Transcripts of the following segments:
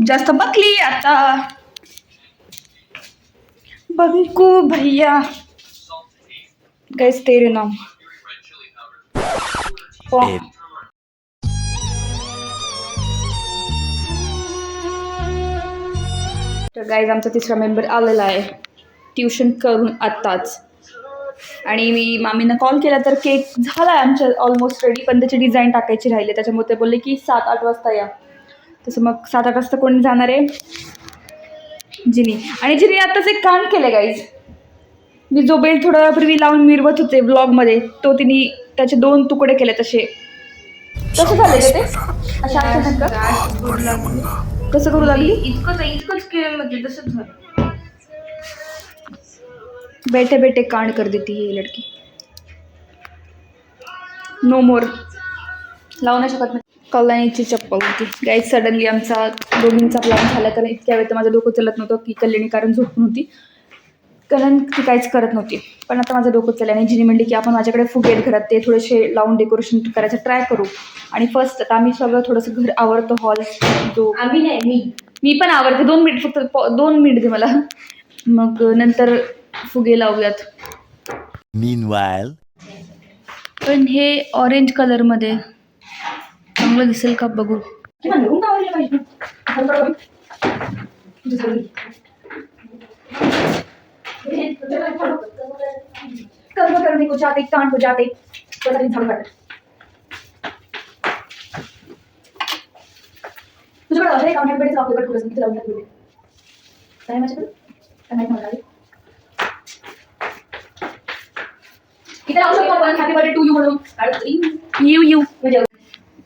जास्त बकली आता. बंकू भैया गाइस तेरे नाम. तर गाइस आमचा तिसरा मेंबर आलेला आहे ट्युशन करून आत्ताच. आणि मी मामींना कॉल केला तर केक झाला आहे आमच्या ऑलमोस्ट रेडी, पण त्याची डिझाईन टाकायची राहिली. त्याच्यामुळे ते बोलले की 7-8 वाजता या. तसं मग 7-8 वाजता कोणी जाणार आहे? जिनी. आणि जिनी आत्ताच एक काम केलं गाईज. मी जो बेल्ट थोड्या वेळापूर्वी लावून मिरवत होते ब्लॉगमध्ये, तो तिने त्याचे 2 तुकडे केले तसे. कसं झालं का ते अशा कसं करू लागली? इतकंच केलं म्हणजे तसंच झालं. बैठे बैठे कांड कर देती ही लड़की. नो मोर. लावू नाही शकत. कल्याणीची चप्पल होती गाईज. सडनली आमचा दोघींचा प्लॅन झाला, कारण इतक्या वेळ तर माझं डोकं चलत नव्हतं की कल्याणी कारण झोपून होती, कारण ती काहीच करत नव्हती. पण आता माझं डोकं चाललं आणि जिनी म्हणली की आपण माझ्याकडे फुगे आहेत घरात, ते थोडेसे लावून डेकोरेशन करायचं ट्राय करू. आणि फर्स्ट आता आम्ही सगळं थोडंसं घर आवरतो. हॉल जो आम्ही नाही मी पण आवडते. 2 मिनिट फक्त 2 मिनिट दे मला, मग नंतर फुगे लावूयात. Meanwhile, पण हे ऑरेंज कलरमध्ये चांगलं दिसेल का बघू. कर्म करने को जाते कांड हो जाते. तुझ्याकडे अजून एक आमच्याकडे आपल्याकडे थोडंसं किती लावून टाकलं काय माझ्याकडे काय नाही म्हणाले. इथे लावू शकतो आपण हॅपी बर्थडे टू यू म्हणून. यू म्हणजे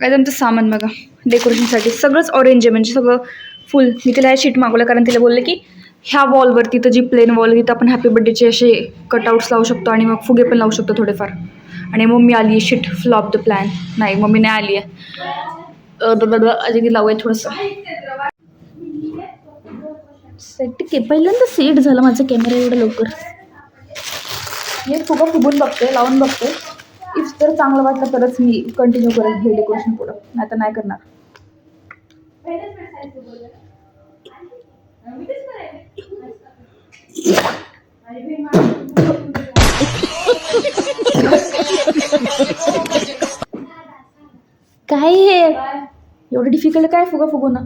काय तुमचं सामान बघा डेकोरेशनसाठी सगळंच ऑरेंज आहे, म्हणजे सगळं फुल. मी तिला हे शीट मागवलं कारण तिला बोलले की ह्या वॉलवरती तर जी प्लेन वॉल तिथं आपण हॅपी बर्थडेचे असे कटआउट्स लावू शकतो आणि मग फुगे पण लावू शकतो थोडेफार. आणि मम्मी आली आहे. Sheet flop the plan. नाही मम्मी नाही आली आहे. अजून लावूया थोडंसं सेट. के पहिल्यांदा सेट झालं माझं कॅमेरा एवढं लवकर. हे फुगा फुगून बघते, लावून बघते. इफ तर चांगलं वाटलं तरच मी कंटिन्यू करेल हे डेकोरेशन पुढं, नाही तर नाही करणार. काय हे एवढं डिफिकल्ट काय फुगा फुगू ना.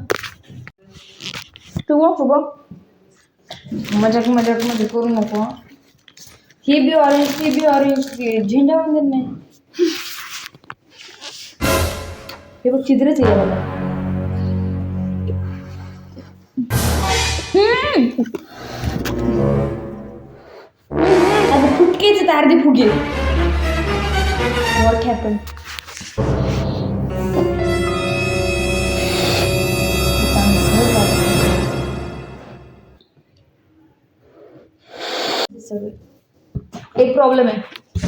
फुगा मजाक मध्ये करू नको. हे बी ऑरेंज झेंडा वगैरे नाही. हे बघ चित्रच आहे मला. आता फुटकेच आहेत अर्धे फुगे. What happen. एक प्रॉब्लेम आहे.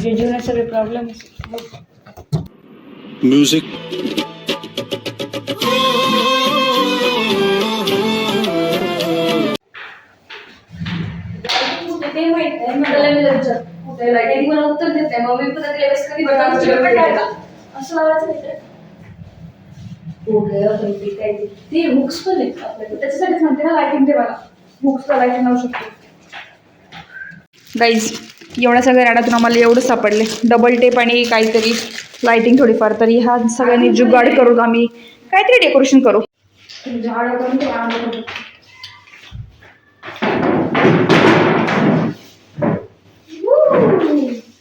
जे जीवनात सगळे प्रॉब्लेम. music. ते माहित आहे मला उत्तर देत आहे. मग मी पण कधी असं लावायचं ते हुक्स पण आहेत आपल्याकडे. त्याच्यासाठी सांगते ना लायटिंग ते मला बुक्सला लायटिंग लावू शकतो. गाईज एवढ्या सगळ्या राडातून आम्हाला एवढं सापडले. डबल टेप आणि काहीतरी लायटिंग थोडीफार. तरी ह्या सगळ्यांनी जुगाड करून आम्ही काहीतरी डेकोरेशन करू. झाड करून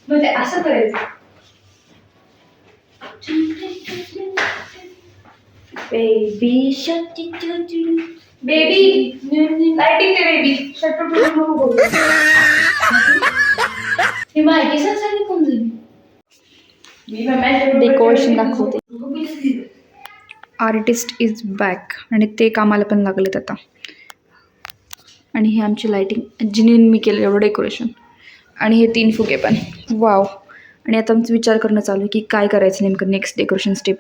म्हणजे असं करायचं. बेबी बेबी लायटिंग ते बेबी ही माहिती सांग कोण झाली. डेकोरेशन दाखवते. आर्टिस्ट इज बॅक आणि ते कामाला पण लागलेत आता. आणि हे आमची लायटिंग जिनीन मी केलं एवढं डेकोरेशन. आणि हे 3 फुगे पण वाव. आणि आता आमचं विचार करणं चालू आहे की काय करायचं नेमकं नेक्स्ट डेकोरेशन स्टेप.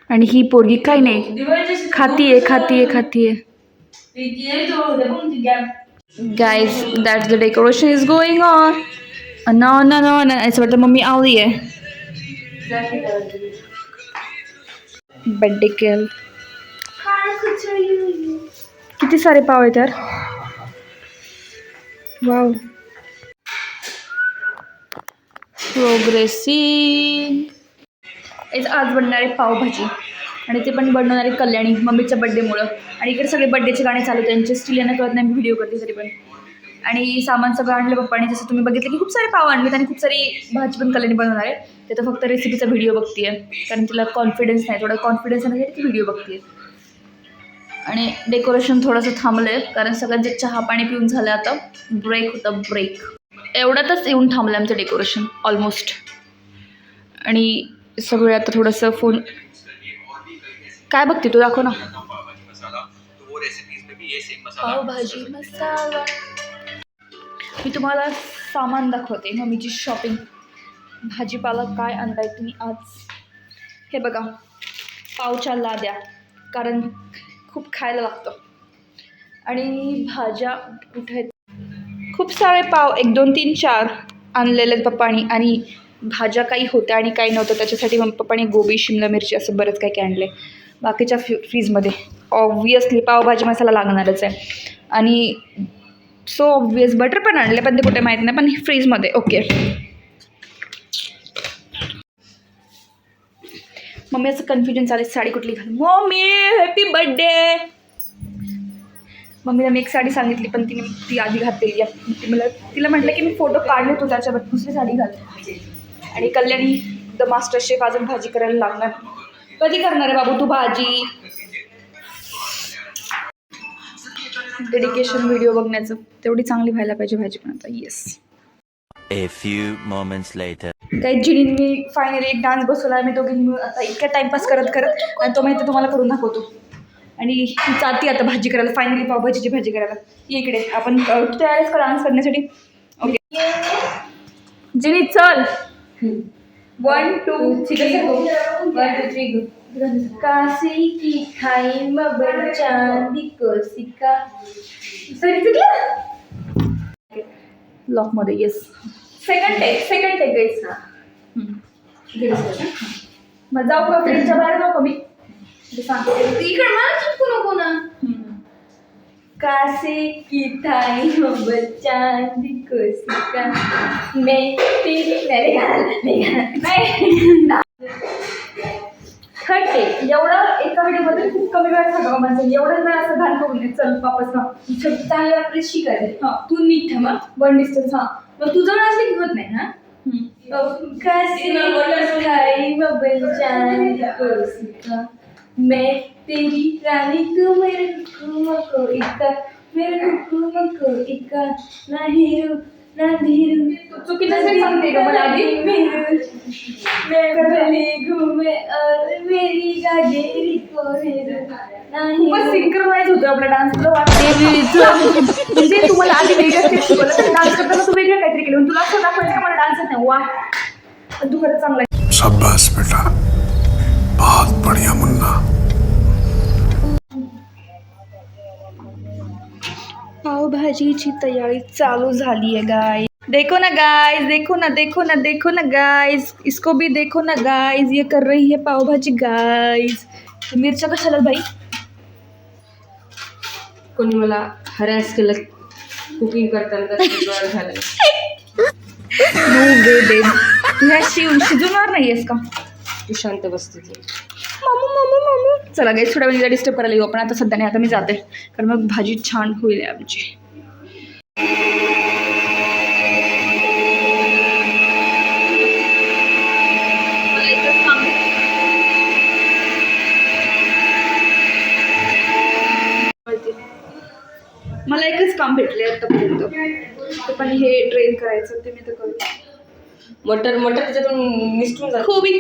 आणि ही पोरगी काय नाही खातीये. Guys that's the decoration is going on. No असं वाटतं मम्मी आली आहे. बर्थडे केल किती सारे पाव आहेत यार. वाव. प्रोग्रेसिंग. आज बनणार आहे पावभाजी आणि ते पण बनवणार आहे कल्याणी मम्मीच्या बड्डेमुळं. आणि इकडे सगळे बड्डेचे गाणे चालू आहेत त्यांचे. स्टील यांना कळत नाही मी व्हिडिओ करते तरी पण. आणि सामान सगळं आणलं पप्पाने. जसं तुम्ही बघितलं की खूप सारे पाव आणलेत आणि खूप सारी भाजी पण कल्याणी बनवणार आहे. ते तर फक्त रेसिपीचा व्हिडिओ बघते आहे कारण तिला कॉन्फिडन्स नाही. थोडा कॉन्फिडन्स येण्यासाठी ती व्हिडिओ बघते. आणि डेकोरेशन थोडंसं थांबलं आहे कारण सगळ्यांचे चहा पाणी पिऊन झालं. आता ब्रेक होता ब्रेक. एवढ्यातच येऊन थांबलं आमचं डेकोरेशन ऑलमोस्ट. आणि सगळे आता थोडंसं फोन काय बघते तू दाखव ना. पावभाजी मसाला. मी तुम्हाला सामान दाखवते मम्मीची शॉपिंग. भाजीपाला काय आणलाय तुम्ही आज. हे बघा पावच्या लाद्या कारण खूप खायला लागतं. आणि भाज्या कुठे आहेत. खूप सारे पाव 1 2 3 4 आणलेले पप्पानी. आणि भाज्या काही होत्या आणि काही नव्हतं त्याच्यासाठी मग पप्पानी गोबी शिमला मिरची असं बरंच काही काही आणले. बाकीच्या फ्रीजमध्ये ऑब्वियसली पावभाजी मसाला लागणारच आहे. आणि सो ऑब्वियस बटर पण आणले पण ते कुठे माहीत नाही पण फ्रीजमध्ये. ओके. मम्मी असं कन्फ्युजन चालेल साडी कुठली घाल. Mummy happy birthday. मम्मीला मी एक साडी सांगितली पण तिने ती आधी घातलेली आहे. तिला म्हटलं की मी फोटो काढले तो त्याच्यावर दुसरी साडी घालते. आणि कल्याणी द मास्टर शेफ अजून भाजी करायला लागणार. कधी करणार आहे बाबू तू भाजी. डेडिकेशन व्हिडिओ बघण्याचं तेवढी चांगली व्हायला पाहिजे भाजी पण आता. Yes. A few moments later. काही जिनींनी मी फायनली एक डान्स बसवला. मी दोघींनी आता इतक्या टाइमपास करत करत आणि तो माहिती तुम्हाला करून दाखवतो. आणि ती जाती आता भाजी करायला फायनली पावभाजीची भाजी करायला. इकडे आपण तयारीच का डान्स करण्यासाठी. ओके जिनी चल. 1 2 3 1 2 3 काशी की खाई मबर चांदी को सिक्का. लॉकमध्ये. येस. सेकंड टेक गाईस. मग जाऊ का फ्रीजच्या बाहेर जाऊ का मी सांगते. इकडे मला चिपकू नको ना. कासे की थाई मबर चांदी को सिक्का मैं तेरी नाही. Third take. एवढं एका व्हिडिओमध्ये खूप कमी वेळ सांगा माझं. एवढं वेळ असं घाण करून दे. चल वापस ना. चांगलं आपलं शिकायचं. हां तू नीट थांबा. 1 डिस्टन्स. हां मग तुझं असलं की होत नाही. हा कासे खाई मबर चांदी को सिक्का मैं तेरी रानी तू मेरे हुक्म को इक्का मेरे हुक्म को इक्का ना हिरू ना धीरू. चुकीचं सांगते का मला आधी. मैं कभी घूमे और मेरी गाजेरी को हेरू नाही. बस सिंक्रोनाइज होतो आपला डान्स. तुला वाटते म्हणजे तुम्हाला आधी वेगळं स्टेप शिकवलं तर डान्स करताना तू वेगळं काहीतरी केलं. तुला असं दाखवायचं का मला डान्स नाही. वा पण तू खरंच चांगला आहे. शाबाश बेटा बहुत बढ़िया मुन्ना. पावभाजीची तयारी चालू झाली आहे गाइस. देखो ना गाइस. देखो ना देखो ना देखो ना गाइस. इसको भी देखो ना गाइस. ये कर रही है पावभाजी गाइस. मिरच्या कशाला बाई. कोणी मला हरॅस केलं कुकिंग करताना झालं. नो वे बेब. तू ह्या शिजवणार नाही आहेस का. तू शांत बसते. मामू मामू मामू. चला गाईस थोड्या वेळेला डिस्टर्ब करायला येऊ आपण. आता सध्या नाही. आता मी जाते कारण मग भाजी छान होईल आमची. मला एकच काम भेटले आतापर्यंत ते पण हे ट्रेन करायचं. ते मी तर करते. मटर त्याच्यातून निसटून जात. खोबी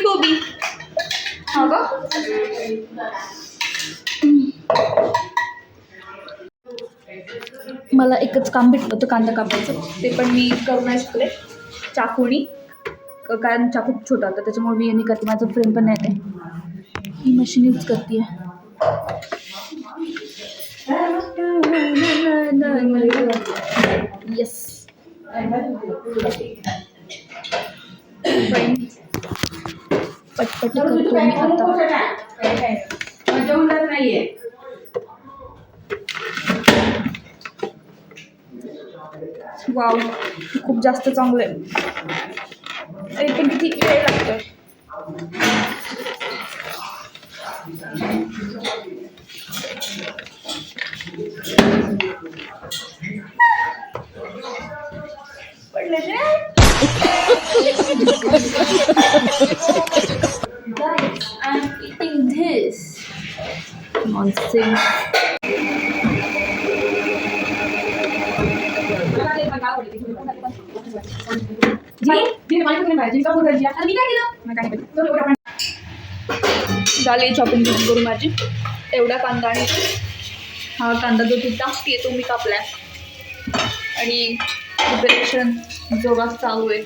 हा का. मला एकच काम भेटलं होतं कांदा कापायचं. ते पण मी करू नाही शकले चाकूनी कारण चाकू छोटा होता त्याच्यामुळे मी यांनी करते. माझं फ्रेंड पण नाही ते. ही मशीन यूज करते. येस. पटपट करतो मी आता. नाहीये. वाव, खूप जास्त चांगलं आहे. तरी पण किती वेळ लागतोय. पडले ते. Guys, I'm eating this. Nonsense. झाली शॉपिंग करू माझी. एवढा कांदा आणि हा कांदा जो ती टाकते तो मी कापलाय आणि प्रिपरेशन जोरात चालू आहे.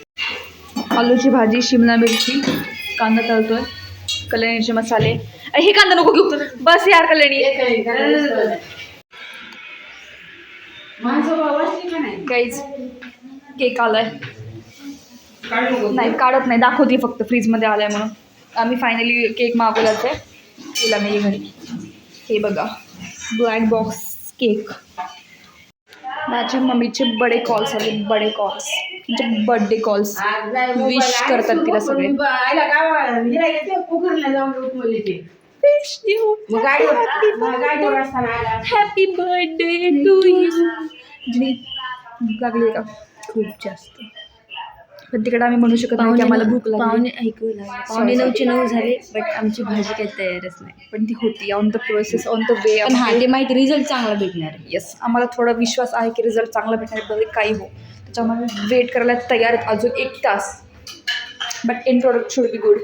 आलूची भाजी, शिमला मिरची, कांदा तळतोय, कल्याणीचे मसाले. हे कांदा नको घेऊ बस यार कल्याणी. गाईज केक आलाय. नाही काढत नाही, दाखवते फक्त फ्रीजमध्ये आलाय म्हणून. आम्ही फायनली केक मागवलाच आहे. तुला मी घरी हे बघा ब्लॅक बॉक्स केक. माझ्या मम्मीचे बडे कॉल्स आले, बडे कॉल्स म्हणजे बर्थडे कॉल्स. विश करतात तिला सगळे. Happy birthday to you. लागली का खूप जास्त, पण तिकडे आम्ही म्हणू शकत नाही की आम्हाला भूक लागली. ऐकू लागले 9:45 झाले, बट आमची भाजी काही तयारच नाही. पण ती होती on the process, on the way. पण हा ते माहिती रिझल्ट चांगला भेटणार आहे. येस, आम्हाला थोडा विश्वास आहे की रिझल्ट चांगला भेटणार आहे, भले काही हो. त्याच्यामुळे वेट करायला तयार आहेत अजून 1 तास. But an product should be good.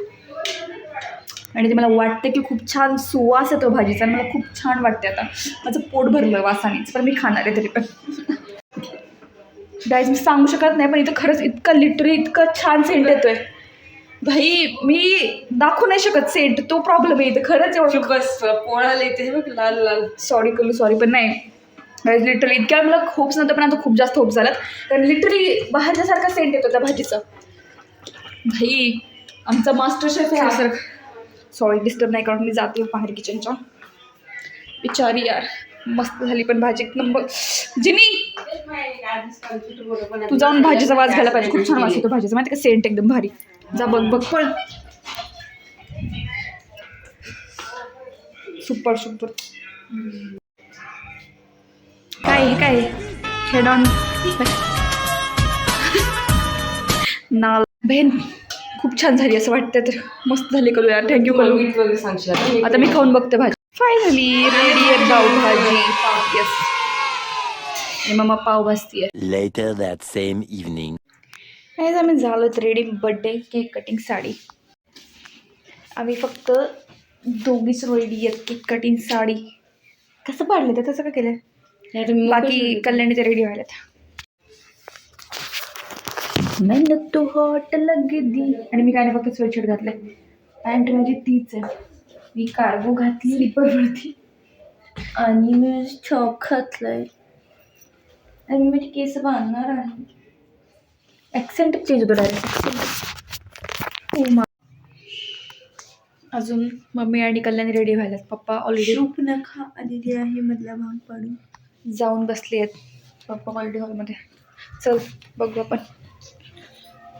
आणि ते मला वाटतं की खूप छान सुवास येतो भाजीचा आणि मला खूप छान वाटते. आता माझं पोट भरलं वासानेच, पण मी खाणार आहे तरी पण. गाईज मी सांगू शकत नाही, पण इथं खरंच इतकं लिटरली इतकं छान सेंट येतोय भाई. मी दाखवू नाही शकत सेंट, तो प्रॉब्लेम आहे इथं खरंच. एवढं बस पोळाला येते बघ लाल लाल. सॉरी करू सॉरी, पण नाही गाईज लिटरली इतक्या मला होप्स नव्हतं, पण आता खूप जास्त होप्स झालं. कारण लिटरली बाहेरच्यासारखा सेंट येतो त्या भाजीचा. भाई आमचा मास्टर शेफ आहे सर. सॉरी डिस्टर्ब नाही करून मी जाते बाहेर किचनच्या. बिचारी यार, मस्त झाली पण भाजी एक नंबर. जिनी तू जाऊन भाजीचा वास घ्यायला पाहिजे, खूप छान वास येतो भाजीचा माहिती का, सेंट एकदम भारी. जा बघ बघ पण सुपर सुपर. काय हे काय हेड ऑन ना बहीण, खूप छान झाली असं वाटतं. तर मस्त झाली कलू यार, थँक्यू कलू. आता मी खाऊन बघते भाजी. फायनली रेडी आहे पाव भाजी. येस, आणि मम्मा पाव भाजतीये. Later that same evening. नाही आम्ही झालो ready. Birthday cake cutting sari. आम्ही फक्त दोघीच रेडी आहेत. केक कटिंग साडी कसं पाडलं ते, तसं का केलं. बाकी कल्याणी ते रेडी व्हायला. मैंने तो हॉट लग दी. आणि मी काय नाही फक्त स्वेटशर्ट घातले. पॅन्ट माझी तीच आहे. मी कार्गो घातली स्लीपरवरती आणि मी चॉक घातलाय आणि मी माझी केस बांधणार आहे. ॲक्सेंट चेंज होतो डायरेक्ट. अजून मम्मी आणि कल्याणी रेडी व्हायला. पप्पा ऑलरेडी नखा आलेली आहे मधला भाग पाडून जाऊन बसले आहेत. पप्पा ऑलरेडी हॉलमध्ये. चल बघू आपण.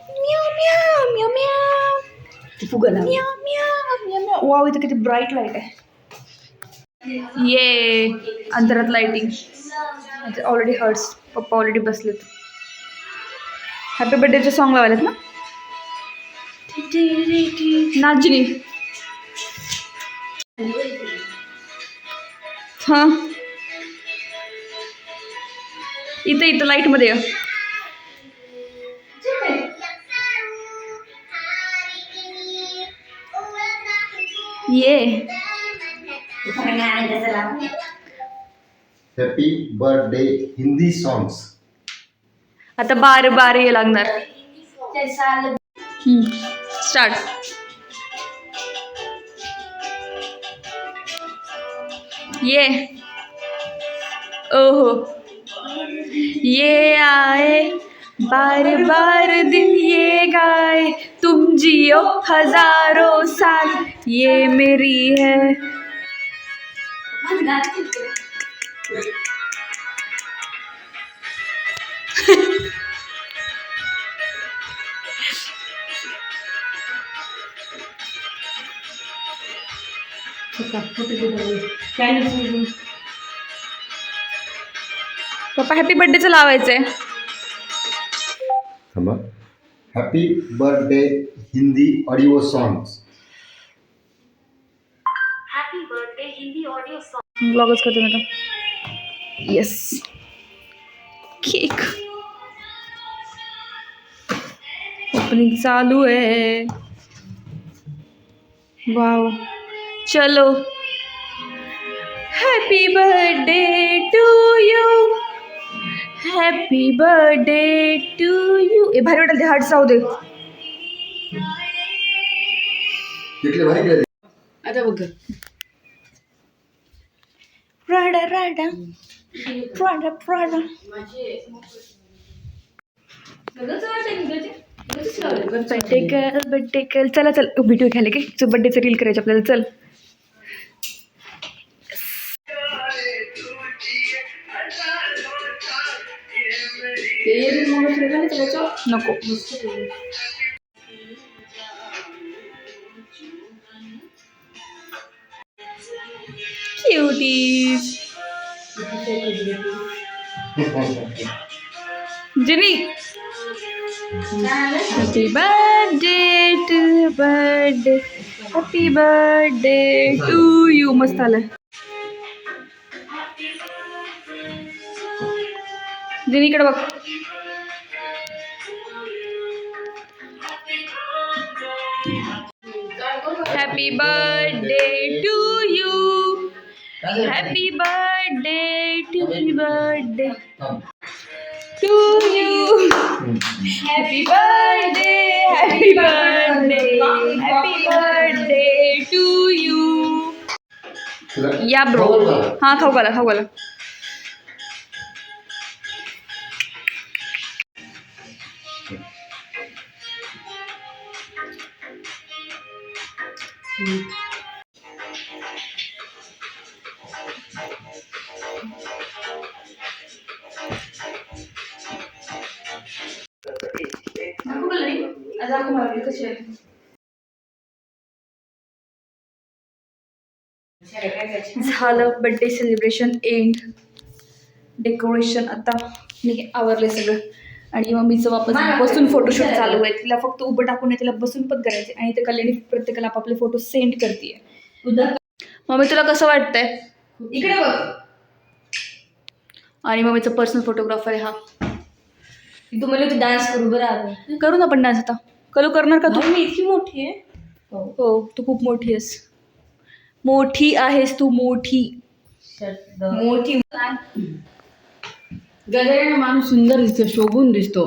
म्याव म्याव म्याव म्याव फुगला. म्याव म्याव म्याव म्याव. वाव, इथं किती ब्राईट लाईट आहे. ये अंतरात लाईटिंग ऑलरेडी हर्ट्स. पप्पा ऑलरेडी बसलेत. हॅपी बर्थडेचे सॉन्ग लावायलेत ना. नाचनी हां इथं लाईटमध्ये ये. Happy birthday Hindi songs. आता बार बार ये लागणार. स्टार्ट. ये ओहो ये आए बार बार दिन ये गाए तुम जियो हजारों साल ये मेरी है. पप्पा हॅपी बर्थडेचं लावायचंय. Happy birthday Hindi audio songs. ब्लॉगच करते मी आता. येस केक ओपनिंग चालू आहे. वाव चलो happy birthday to you. Happy birthday to you. ए भारी वाटेल ते हार्ट राहू दे. तिथले भारी गेले. आता बघ प्राडा राडा प्राडा प्राडा. Birthday girl. चला चल व्हिडिओ घ्यायला की तुझं बर्थडेचं रील करायचं आपल्याला. चल नको. Cuties. Ginny happy birthday to birthday. Happy birthday to you. मस्त आलं. जिनीकडे बघ. Happy birthday to you. Happy birthday to birthday to you. Happy birthday happy birthday happy birthday to you. या ब्रो. हां खाऊ घाला खाऊ घाला. झालं बर्थडे सेलिब्रेशन एंड. डेकोरेशन आता मी आवरले सगळं. आणि मम्मीचं वापस बसून फोटोशूट चालू आहे. तिला फक्त उभं टाकून तिला बसून पण करायचे. आणि ते कल्याणी प्रत्येकाला आपापले फोटो सेंड करते. मम्मी तुला कसं वाटतंय? इकडे बघ. आणि मम्मीचा पर्सनल फोटोग्राफर आहे हा. तू मला तू डान्स करू बरं. करू ना आपण डान्स आता. करू करणार का तू? मी इतकी मोठी आहे. हो तू खूप मोठी आहेस. मोठी आहेस तू मोठी. मोठी गजऱ्यानं माणूस सुंदर दिसतो. शोभून दिसतो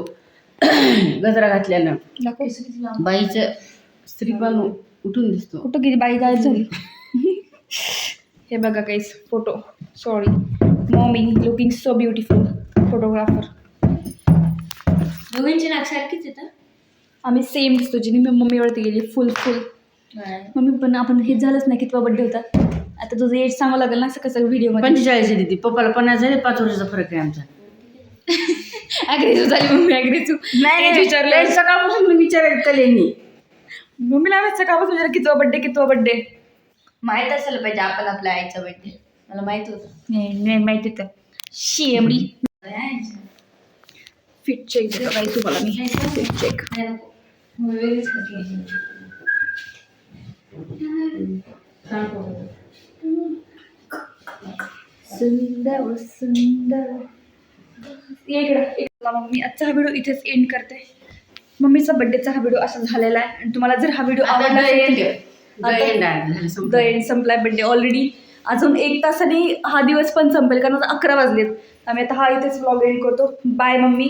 गजरा घातल्यानं. बाईचं स्त्रीपान उठून दिसतो. कुठं किती बाई गायब झाली. हे बघा काहीच photo. Sorry mommy looking so beautiful. Photographer. दोघांची नाक सारखीच येतं. आम्ही सेम दिसतो. जिनी मी मम्मीवरती गेली फुल फुल. मम्मी पण आपण हे झालंच नाही. कितवा बड्डे होता आता तुझं एज सांगावं लागेल ना असं कसं व्हिडिओ मध्ये. 45 दिदी. पप्पाला 50 झाले. 5 वर्षाचा फरक आहे आमचा. ॲग्रेसिव्ह झाली मम्मी. ॲग्रेसिव्ह नाही विचारलं सकाळपासून मी विचारायला कलेनी. मम्मीला आम्ही सकाळपासून विचार कितवा बड्डे. माहित असायला पाहिजे आपण आपल्या आईचा बर्थडे. मला माहित होतं. नाही माहिती होतं. शेमडी. फिट चेक देतो काही तुम्हाला मी. Fit check. सुंदर सुंदर. मम्मी आजचा हा व्हिडिओ इथेच एंड करते. मम्मीचा बड्डेचा हा व्हिडिओ असा झालेला आहे. आणि तुम्हाला जर हा व्हिडिओ आवडला द एंड संपलाय बड्डे ऑलरेडी. अजून 1 तासाने हा दिवस पण संपेल कारण आता 11 वाजलेत. आम्ही आता हा इथेच व्लॉग एंड करतो. Bye mummy.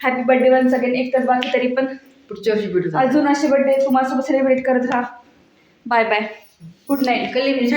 Happy birthday one second. 1 तास बाकी तरी पण पुढच्या वर्षी भेटू. अजून असे बर्थडे तुम्हाला सोबत सेलिब्रेट करत राहा. Bye bye. Good night. कलेनी